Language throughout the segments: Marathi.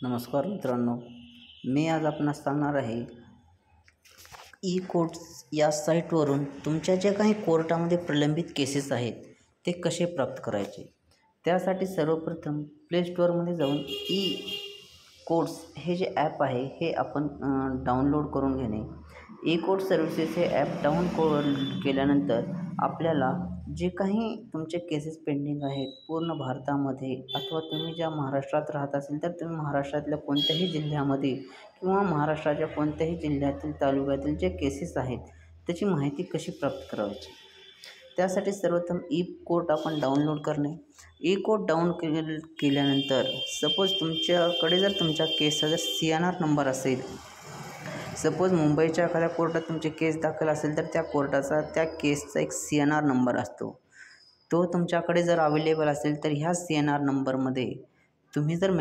नमस्कार मित्रांनो, मी आज आपणास सांगणार आहे ई कोर्ट्स या साईटवरून तुमच्या ज्या काही कोर्टामध्ये प्रलंबित केसेस आहेत ते कसे प्राप्त करायचे। त्यासाठी सर्वप्रथम प्ले स्टोअरमध्ये जाऊन ई कोर्ट्स हे जे ॲप आहे हे आपण डाउनलोड करून घेणे। ई कोर्ट सर्व्हिसेस हे ॲप डाउनलोड केल्यानंतर आपल्याला जे काही तुमचे केसेस पेंडिंग आहेत पूर्ण भारतामध्ये अथवा तुम्ही ज्या महाराष्ट्रात राहत असेल तर तुम्ही महाराष्ट्रातल्या कोणत्याही जिल्ह्यामध्ये किंवा महाराष्ट्राच्या कोणत्याही जिल्ह्यातील तालुक्यातील जे केसेस आहेत त्याची माहिती कशी प्राप्त करायची। त्यासाठी सर्वप्रथम ई कोर्ट आपण डाउनलोड करणे। ई कोर्ट डाउनलोड केल्यानंतर सपोज तुमच्याकडे जर तुमच्या केसचा जर CNR नंबर असेल, सपोज मुंबईच्या एखाद्या कोर्टात तुमची केस दाखल असेल तर त्या कोर्टाचा त्या केसचा एक CNR नंबर असतो। तो तुमच्याकडे जर अवेलेबल असेल तर ह्या CNR नंबरमध्ये तुम्ही जर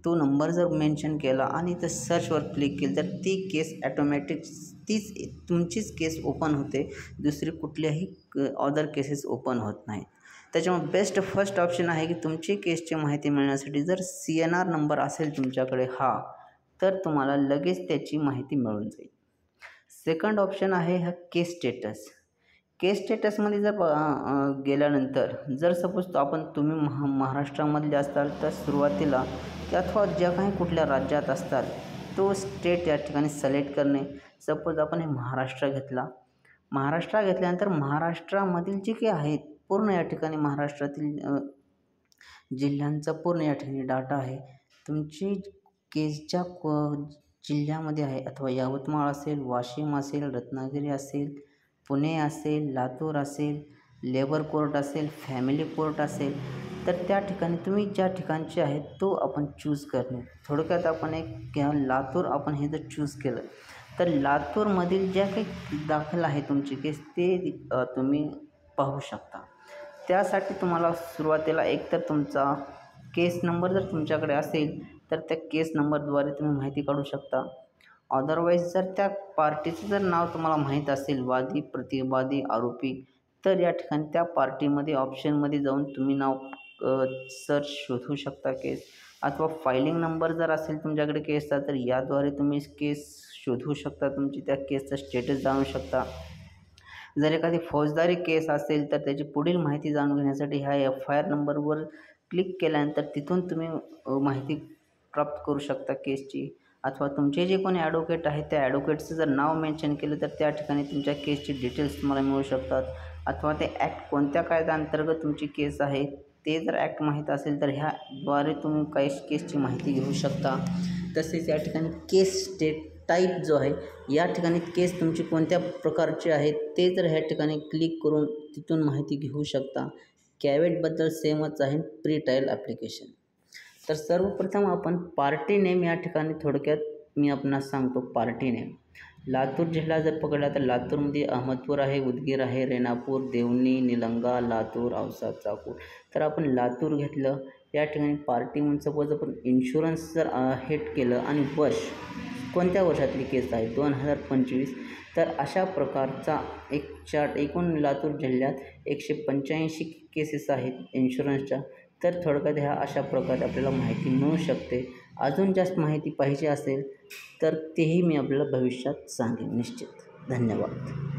तो नंबर जर मेन्शन केला आणि तर सर्चवर क्लिक केलं तर ती केस ॲटोमॅटिक तुमचीच केस ओपन होते, दुसरी कुठल्याही अदर केसेस ओपन होत नाही। त्याच्यामुळे फर्स्ट ऑप्शन आहे की तुमची केसची माहिती मिळण्यासाठी जर CNR नंबर असेल तुमच्याकडे तर तुम्हाला लगेच त्याची माहिती मिळून जाईल। सेकंड ऑप्शन आहे हा केस स्टेटस। केस स्टेटसमध्ये जर गेल्यानंतर जर सपोज तुम्ही महाराष्ट्रामधले असाल तर सुरुवातीला अथवा ज्या काही कुठल्या राज्यात असताल तो स्टेट या ठिकाणी सिलेक्ट करणे। सपोज आपण हे महाराष्ट्र घेतल्यानंतर महाराष्ट्रामधील जे काही आहेत पूर्ण या ठिकाणी महाराष्ट्रातील जिल्ह्यांचा पूर्ण या ठिकाणी डाटा आहे। तुमची केसच्या जिल्ह्यामध्ये आहे अथवा यवतमाळ असेल, वाशिम असेल, रत्नागिरी असेल, पुणे असेल, लातूर असेल, लेबर कोर्ट असेल, फॅमिली कोर्ट असेल तर त्या ठिकाणी तुम्ही ज्या ठिकाणचे आहेत तो आपण चूज करणे। थोडक्यात आपण लातूर आपण हे जर चूज केलं तर लातूरमधील ज्या काही दाखल आहे तुमची केस ते तुम्ही पाहू शकता। त्यासाठी तुम्हाला सुरुवातीला एकतर तुमचा केस नंबर जर तुमच्याकडे असेल तर त्या केस नंबरद्वारे तुम्ही माहिती काढू शकता। अदरवाईज जर त्या पार्टीचं जर नाव तुम्हाला माहीत असेल, वादी, प्रतिवादी, आरोपी, तर या ठिकाणी त्या पार्टीमध्ये ऑप्शनमध्ये जाऊन तुम्ही नाव सर्च शोधू शकता केस, अथवा फायलिंग नंबर जर असेल तुमच्याकडे केसचा तर याद्वारे तुम्ही केस शोधू शकता, तुमची त्या केसचा स्टेटस जाणू शकता। जर एखादी फौजदारी केस असेल तर त्याची पुढील माहिती जाणून घेण्यासाठी ह्या FIR नंबरवर क्लिक केल्यानंतर तिथून तुम्ही माहिती प्राप्त करू शकता केसची। अथवा तुमचे जे कोणी ॲडव्होकेट आहेत त्या ॲडव्होकेटचं जर नाव मेन्शन केलं तर त्या ठिकाणी तुमच्या केसची डिटेल्स तुम्हाला मिळू शकतात। अथवा ते ॲक्ट कोणत्या कायद्याअंतर्गत तुमची केस आहे ते जर ॲक्ट माहीत असेल तर ह्याद्वारे तुम्ही केसची माहिती घेऊ शकता। तसेच या ठिकाणी केस स्टेट टाईप जो आहे या ठिकाणी केस तुमची कोणत्या प्रकारची आहे ते जर ह्या ठिकाणी क्लिक करून तिथून माहिती घेऊ शकता। कॅवेटबद्दल सेमच आहे प्री ट्रायल ॲप्लिकेशन। तर सर्वप्रथम आपण पार्टी नेम या ठिकाणी थोडक्यात मी आपणास सांगतो। पार्टी नेम लातूर जिल्हा जर पकडला तर लातूरमध्ये अहमदपूर आहे, उदगीर आहे, रेणापूर, देवणी, निलंगा, लातूर, औसा, चाकूर। तर आपण लातूर घेतलं या ठिकाणी पार्टी म्हणून सपोज आपण इन्शुरन्स जर हेट केलं आणि वर्ष कोणत्या वर्षातली केस आहे 2025 तर अशा प्रकारचा एक चार्ट एकूण लातूर जिल्ह्यात 185 केसेस आहेत इन्शुरन्सच्या। तर थोडक्यात ह्या अशा प्रकारे आपल्याला माहिती मिळू शकते। अजून जास्त माहिती पाहिजे असेल तर तेही मी आपल्याला भविष्यात सांगेन निश्चित। धन्यवाद।